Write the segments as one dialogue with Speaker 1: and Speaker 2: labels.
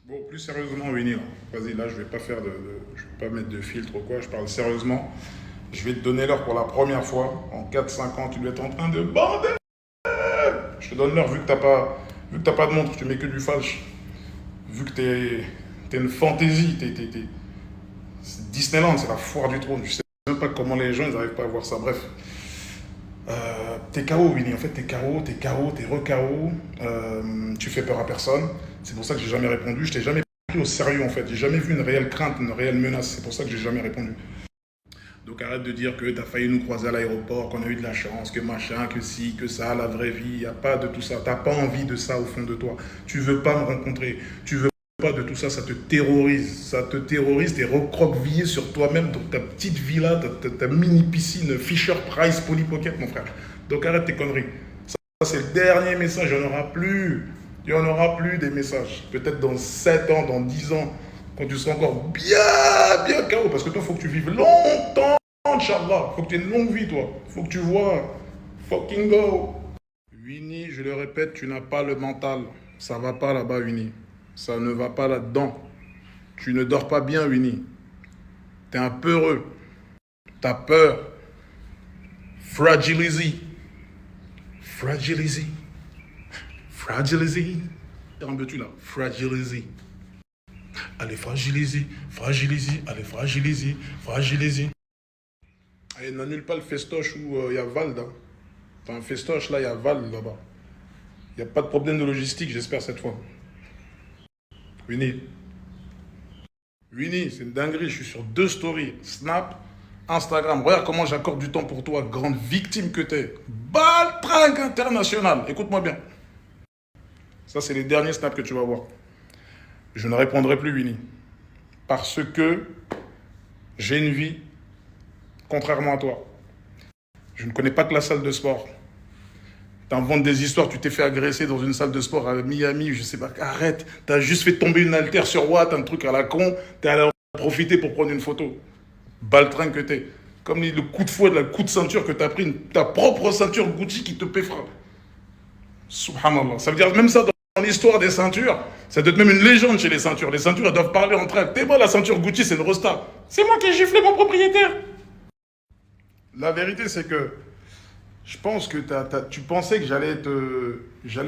Speaker 1: Bon, plus sérieusement, Winnie, là. Vas-y, là, je vais pas mettre de filtre ou quoi, je parle sérieusement. Je vais te donner l'heure pour la première fois. En 4 5 ans, tu dois être en train de bander. Je te donne l'heure vu que t'as pas de montre, tu mets que du falche. Vu que t'es une fantaisie, c'est Disneyland, c'est la foire du trône. Je sais même pas comment les gens, ils arrivent pas à voir ça. Bref. T'es KO, Winnie. En fait, t'es re-KO. Tu fais peur à personne. C'est pour ça que j'ai jamais répondu. Je t'ai jamais pris au sérieux, en fait. J'ai jamais vu une réelle crainte, une réelle menace. C'est pour ça que j'ai jamais répondu. Donc arrête de dire que t'as failli nous croiser à l'aéroport, qu'on a eu de la chance, que machin, que si, que ça, la vraie vie. Y a pas de tout ça. T'as pas envie de ça au fond de toi. Tu veux pas me rencontrer. Tu veux pas de tout ça. Ça te terrorise. Ça te terrorise. T'es recroquevillé sur toi-même dans ta petite villa, ta mini piscine Fisher Price Polly Pocket, mon frère. Donc arrête tes conneries. Ça, c'est le dernier message. Il n'y en aura plus. Il n'y en aura plus des messages. Peut-être dans 7 ans, dans 10 ans, quand tu seras encore bien KO. Parce que toi, il faut que tu vives longtemps, Inch'Allah. Il faut que tu aies une longue vie, toi. Il faut que tu vois. Fucking go. Winnie, je le répète, tu n'as pas le mental. Ça va pas là-bas, Winnie. Ça ne va pas là-dedans. Tu ne dors pas bien, Winnie. T'es un peureux. T'as peur. Fragilise. Fragilise. Fragilise. Un peu tu là. Fragilise. Allez, fragilise. Fragilise. Allez, fragilise. Fragilise. Allez, n'annule pas le festoche où il y a Val. Hein. T'as un festoche là, il y a Val là-bas. Il n'y a pas de problème de logistique, j'espère, cette fois. Winnie. Winnie, c'est une dinguerie. Je suis sur 2 stories. Snap, Instagram. Regarde comment j'accorde du temps pour toi, grande victime que t'es. Baltringue international. Écoute-moi bien. Ça, c'est les derniers snaps que tu vas voir. Je ne répondrai plus, Winnie. Parce que j'ai une vie, contrairement à toi. Je ne connais pas que la salle de sport. T'inventes des histoires, tu t'es fait agresser dans une salle de sport à Miami, je sais pas. Arrête, t'as juste fait tomber une haltère sur Watt, un truc à la con. T'es allé en profiter pour prendre une photo. Baltringue que t'es. Comme le coup de fouet, le coup de ceinture que t'as pris, ta propre ceinture Gucci qui te péfera. Subhanallah. Ça veut dire même ça dans l'histoire des ceintures, ça doit être même une légende chez les ceintures. Les ceintures, elles doivent parler entre elles. T'es moi, la ceinture Gucci, c'est une resta. C'est moi qui ai giflé mon propriétaire. La vérité, c'est que je pense que tu pensais que j'allais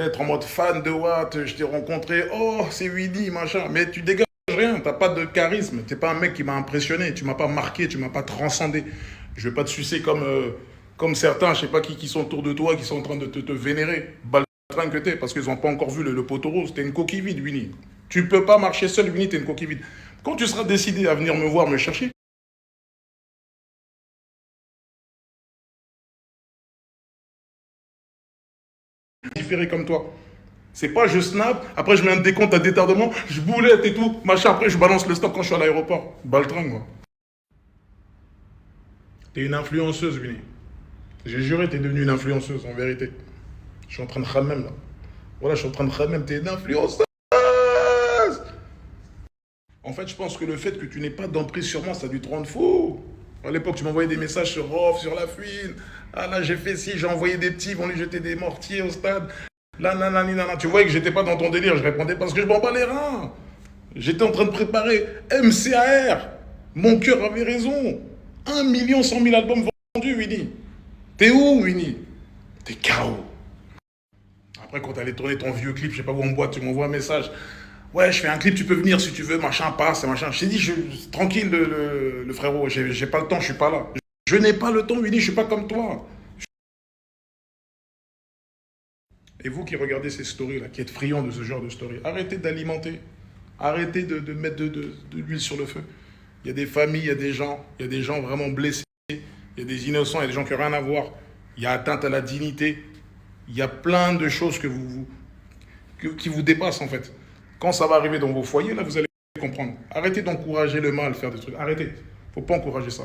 Speaker 1: être en mode fan de Watt. Je t'ai rencontré, oh, c'est Winnie, machin. Mais tu dégages rien, t'as pas de charisme. T'es pas un mec qui m'a impressionné. Tu m'as pas marqué, tu m'as pas transcendé. Je vais pas te sucer comme certains, je sais pas qui sont autour de toi, qui sont en train de te vénérer. Baltringue que t'es, parce qu'ils ont pas encore vu le poteau rose. T'es une coquille vide, Winnie. Tu peux pas marcher seul, Winnie, t'es une coquille vide. Quand tu seras décidé à venir me voir, me chercher, différé comme toi. C'est pas je snap, après je mets un décompte à détardement, je boulette et tout, machin, après je balance le stock quand je suis à l'aéroport. Baltringue, moi. T'es une influenceuse, Winnie. J'ai juré, t'es devenue une influenceuse, en vérité. Je suis en train de khammem, là. Voilà, je suis en train de khammem, t'es une influenceuse. En fait, je pense que le fait que tu n'aies pas d'emprise sur moi, ça a dû te rendre fou. À l'époque, tu m'envoyais des messages sur Off, sur la fuite. Ah là, j'ai fait ci, j'ai envoyé des petits, ils vont lui jeter des mortiers au stade. Là, nanani, nanana. Tu voyais que j'étais pas dans ton délire, je répondais parce que je m'en bats les reins. J'étais en train de préparer MCAR. Mon cœur avait raison. 1 100 000 albums vendus, Winnie. T'es où, Winnie? T'es KO. Après, quand t'allais tourner ton vieux clip, je sais pas où en boîte, tu m'envoies un message. Ouais, je fais un clip, tu peux venir si tu veux, machin, passe, machin. Je t'ai dit, tranquille, le frérot, j'ai pas le temps, je suis pas là. Je n'ai pas le temps, Winnie, je suis pas comme toi. Et vous qui regardez ces stories-là, qui êtes friands de ce genre de stories, arrêtez d'alimenter. Arrêtez de mettre de l'huile sur le feu. Il y a des familles, il y a des gens vraiment blessés, il y a des innocents, il y a des gens qui n'ont rien à voir. Il y a atteinte à la dignité. Il y a plein de choses qui vous dépassent en fait. Quand ça va arriver dans vos foyers, là, vous allez comprendre. Arrêtez d'encourager le mal, faire des trucs. Arrêtez. Faut pas encourager ça.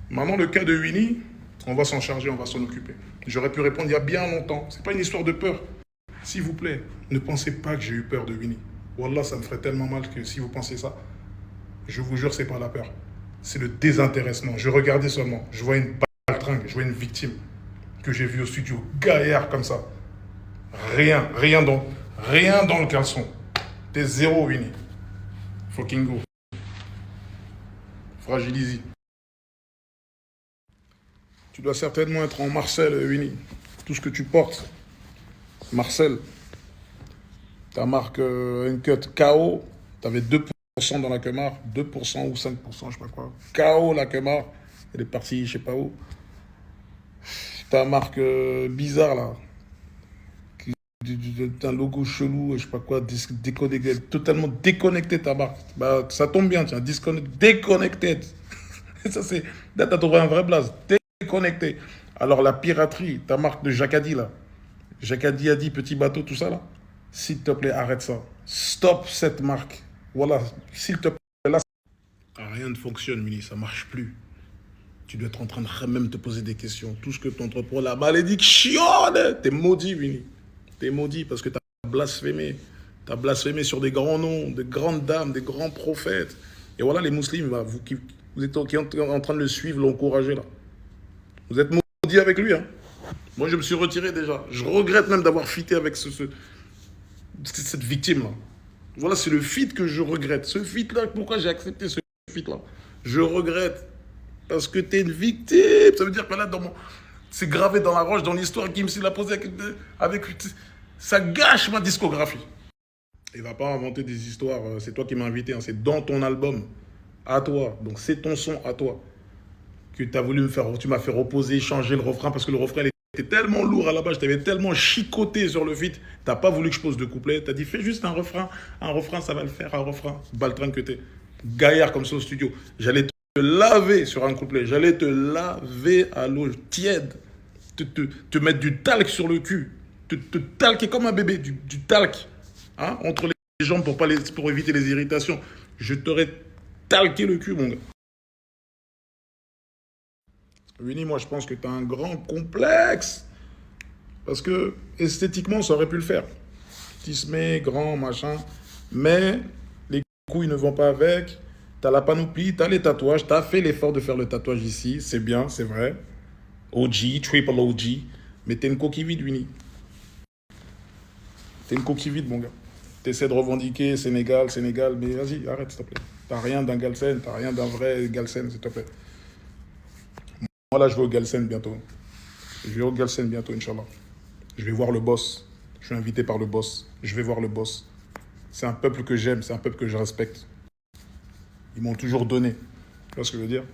Speaker 1: Maintenant, le cas de Winnie, on va s'en charger, on va s'en occuper. J'aurais pu répondre il y a bien longtemps. C'est pas une histoire de peur. S'il vous plaît, ne pensez pas que j'ai eu peur de Winnie. Wallah, ça me ferait tellement mal que si vous pensez ça, je vous jure, c'est pas la peur. C'est le désintéressement. Je regardais seulement. Je vois une baltringue, je vois une victime que j'ai vue au studio, gaillard comme ça. Rien dans le caleçon. T'es zéro, Winnie. Fucking go. Fragilise. Tu dois certainement être en Marcel, Winnie. Tout ce que tu portes. Marcel. Ta marque Uncut KO. T'avais 2% dans la Kemar. 2% ou 5%, je sais pas quoi. KO la Kemar. Elle est partie, je sais pas où. Ta marque bizarre là. Un logo chelou, je sais pas quoi, déconnecté, totalement déconnecté ta marque. Bah, ça tombe bien, tiens, déconnecté. Ça, c'est. Là, t'as trouvé un vrai blaze. Déconnecté. Alors, la piraterie, ta marque de Jacadi, là. Jacadi a dit, petit bateau, tout ça, là. S'il te plaît, arrête ça. Stop cette marque. Voilà, s'il te plaît, là. Rien ne fonctionne, Mini, ça marche plus. Tu dois être en train de même te poser des questions. Tout ce que tu entreprends, la malédiction, t'es maudit, Mini. T'es maudit parce que t'as blasphémé. T'as blasphémé sur des grands noms, des grandes dames, des grands prophètes. Et voilà les musulmans, vous êtes en train de le suivre, l'encourager là. Vous êtes maudits avec lui. Hein. Moi, je me suis retiré déjà. Je regrette même d'avoir fité avec cette victime là. Voilà, c'est le feat que je regrette. Ce feat là, pourquoi j'ai accepté ce feat là? Je regrette. Parce que t'es une victime. Ça veut dire que là, c'est gravé dans la roche, dans l'histoire qui me l'a posé avec. Ça gâche ma discographie. Il va pas inventer des histoires. C'est toi qui m'as invité. Hein, c'est dans ton album. À toi. Donc c'est ton son à toi. Que tu as voulu me faire. Tu m'as fait reposer, changer le refrain. Parce que le refrain était tellement lourd à la base. Je t'avais tellement chicoté sur le feat. T'as pas voulu que je pose de couplet. T'as dit fais juste un refrain. Un refrain, ça va le faire. Un refrain. Baltringue que t'es. Gaillard comme ça au studio. J'allais te laver sur un couplet. J'allais te laver à l'eau tiède. Te mettre du talc sur le cul. Te talquer comme un bébé. Du talc. Hein, entre les jambes pour éviter les irritations. Je t'aurais talqué le cul, mon gars. Winnie, moi, je pense que tu as un grand complexe. Parce que esthétiquement, ça aurait pu le faire. Tismé, grand, machin. Mais les couilles ne vont pas avec. T'as la panoplie, t'as les tatouages. T'as fait l'effort de faire le tatouage ici. C'est bien, c'est vrai. OG, triple OG. Mais t'es une coquille vide, Winnie. T'es une coquille vide, mon gars. T'essaies de revendiquer Sénégal, mais vas-y, arrête, s'il te plaît. T'as rien d'un Galsen, t'as rien d'un vrai Galsen, s'il te plaît. Moi, là, je vais au Galsen bientôt. Je vais au Galsen bientôt, Inch'Allah. Je vais voir le boss. Je suis invité par le boss. Je vais voir le boss. C'est un peuple que j'aime, c'est un peuple que je respecte. Ils m'ont toujours donné. Tu vois ce que je veux dire?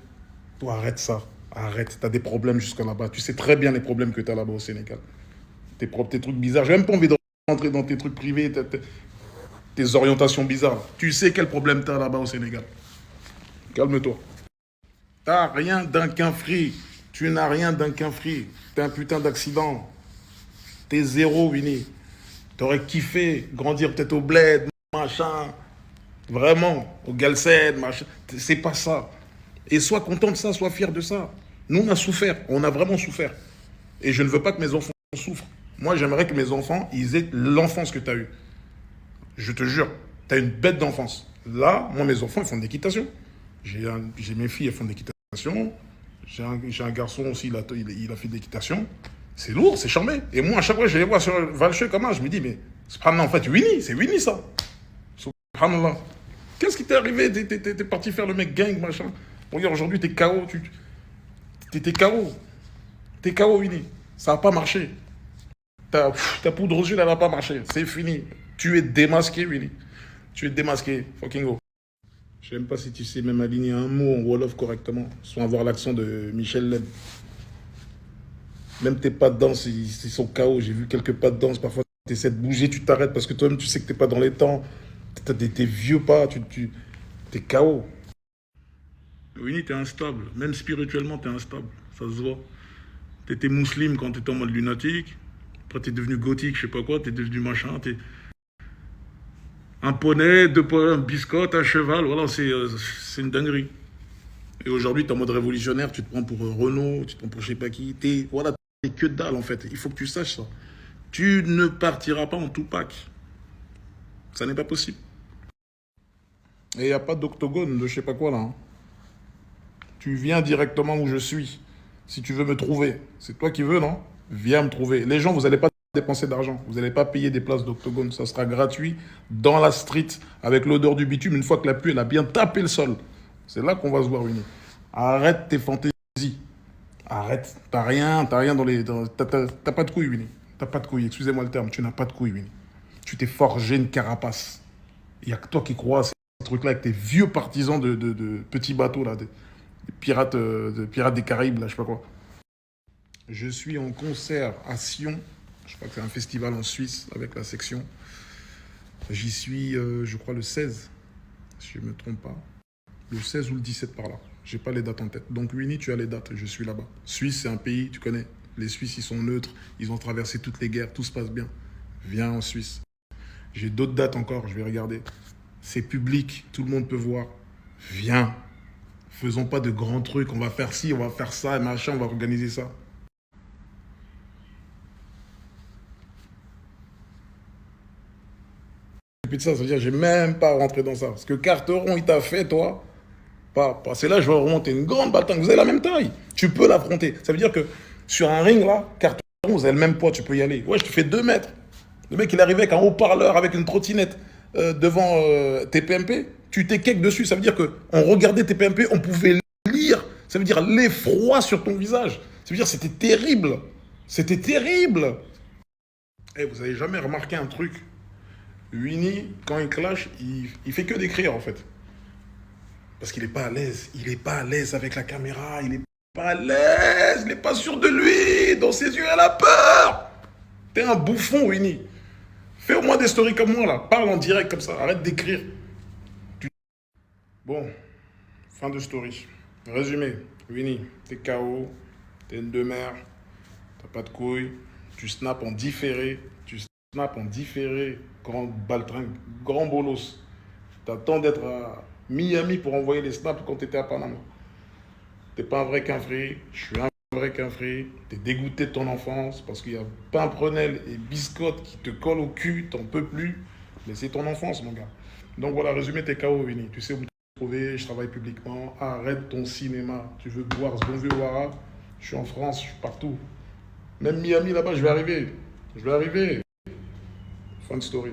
Speaker 1: Toi, arrête ça. Arrête, t'as des problèmes jusqu'à là-bas. Tu sais très bien les problèmes que t'as là-bas au Sénégal. Tes trucs bizarres. J'ai même pas envie de rentrer dans tes trucs privés, tes orientations bizarres. Tu sais quel problème t'as là-bas au Sénégal. Calme-toi. T'as rien d'un quinfri. Tu n'as rien d'un quinfri. T'es un putain d'accident. T'es zéro, Winnie. T'aurais kiffé grandir peut-être au bled, machin. Vraiment, au Galsen, machin. C'est pas ça. Et sois content de ça, sois fier de ça. Nous, on a souffert. On a vraiment souffert. Et je ne veux pas que mes enfants souffrent. Moi, j'aimerais que mes enfants, ils aient l'enfance que tu as eue. Je te jure, tu as une bête d'enfance. Là, moi, mes enfants, ils font de l'équitation. J'ai mes filles, elles font de l'équitation. J'ai un garçon aussi, il a fait de l'équitation. C'est lourd, c'est charmé. Et moi, à chaque fois, je les vois sur Valcheux comme ça, je me dis, mais subhanallah, en fait, Winnie, c'est Winnie, ça. Subhanallah. Qu'est-ce qui t'est arrivé? T'es parti faire le mec gang, machin. Regarde, aujourd'hui, t'es KO. T'es KO. T'es KO, Winnie. Ça n'a pas marché. Ta poudre aux yeux, elle n'a pas marché. C'est fini. Tu es démasqué, Winnie. Tu es démasqué. Fucking go. Je ne sais même pas si tu sais même aligner un mot en Wolof correctement, sans avoir l'accent de Michel Leb. Même tes pas de danse, ils sont KO. J'ai vu quelques pas de danse. Parfois, tu essaies de bouger, tu t'arrêtes parce que toi-même, tu sais que tu n'es pas dans les temps. Tu as des vieux pas, tu es KO. Winnie, tu es instable. Même spirituellement, tu es instable. Ça se voit. Tu étais musulman quand tu étais en mode lunatique. Après, tu es devenu gothique, je sais pas quoi. Tu es devenu machin. T'es un poney, un biscotte, un cheval. Voilà, c'est une dinguerie. Et aujourd'hui, tu es en mode révolutionnaire. Tu te prends pour Renault, tu te prends pour je sais pas qui. Voilà, t'es que dalle, en fait. Il faut que tu saches ça. Tu ne partiras pas en Tupac. Ça n'est pas possible. Et il n'y a pas d'octogone de je sais pas quoi, là. Hein. Tu viens directement où je suis. Si tu veux me trouver. C'est toi qui veux, non? Viens me trouver. Les gens, vous n'allez pas dépenser d'argent. Vous n'allez pas payer des places d'octogone. Ça sera gratuit dans la street avec l'odeur du bitume, une fois que la pluie elle a bien tapé le sol. C'est là qu'on va se voir, Winnie. Arrête tes fantaisies. Arrête. T'as rien dans les... T'as pas de couilles, Winnie. T'as pas de couilles, excusez-moi le terme. Tu n'as pas de couilles, Winnie. Tu t'es forgé une carapace. Il n'y a que toi qui crois à ces trucs-là avec tes vieux partisans de petits bateaux, là, des pirates des Caraïbes, là, je sais pas quoi. Je suis en concert à Sion. Je crois que c'est un festival en Suisse avec la section. J'y suis, je crois, le 16, si je ne me trompe pas. Le 16 ou le 17 par là. J'ai pas les dates en tête. Donc, Winnie, tu as les dates. Je suis là-bas. Suisse, c'est un pays, tu connais. Les Suisses, ils sont neutres. Ils ont traversé toutes les guerres. Tout se passe bien. Viens en Suisse. J'ai d'autres dates encore. Je vais regarder. C'est public. Tout le monde peut voir. Viens. Faisons pas de grands trucs. On va faire ci, on va faire ça, et machin. On va organiser ça. Et puis de ça veut dire que j'ai même pas rentré dans ça. Ce que Carteron, il t'a fait, toi, c'est là que je vais remonter une grande bataille. Vous avez la même taille. Tu peux l'affronter. Ça veut dire que sur un ring, là, Carteron, vous avez le même poids, tu peux y aller. Ouais, je te fais 2 mètres. Le mec, il arrivait avec un haut-parleur, avec une trottinette devant TPMP. Tu t'es quelque dessus. Ça veut dire qu'on regardait TPMP, on pouvait lire. Ça veut dire l'effroi sur ton visage. Ça veut dire que c'était terrible. C'était terrible. Eh, vous avez jamais remarqué un truc? Winnie, quand il clash, il fait que d'écrire en fait. Parce qu'il n'est pas à l'aise. Il n'est pas à l'aise avec la caméra. Il n'est pas à l'aise. Il n'est pas sûr de lui. Dans ses yeux, elle a peur. T'es un bouffon, Winnie. Fais au moins des stories comme moi là. Parle en direct comme ça. Arrête d'écrire. Bon, fin de story. Résumé. Winnie, t'es KO. T'es une demeure. T'as pas de couilles. Tu snaps en différé. Grand baltringue. Grand bolos. T'attends d'être à Miami pour envoyer les snaps quand t'étais à Panama. T'es pas un vrai quinfri. Je suis un vrai quinfri. T'es dégoûté de ton enfance parce qu'il y a Pimprenel et Biscotte qui te collent au cul. T'en peux plus. Mais c'est ton enfance, mon gars. Donc voilà, résumé, t'es KO, Winnie. Tu sais où me trouver. Je travaille publiquement. Arrête ton cinéma. Tu veux voir ce bon vieux Wara? Je suis en France. Je suis partout. Même Miami, là-bas, je vais arriver. Fin de story.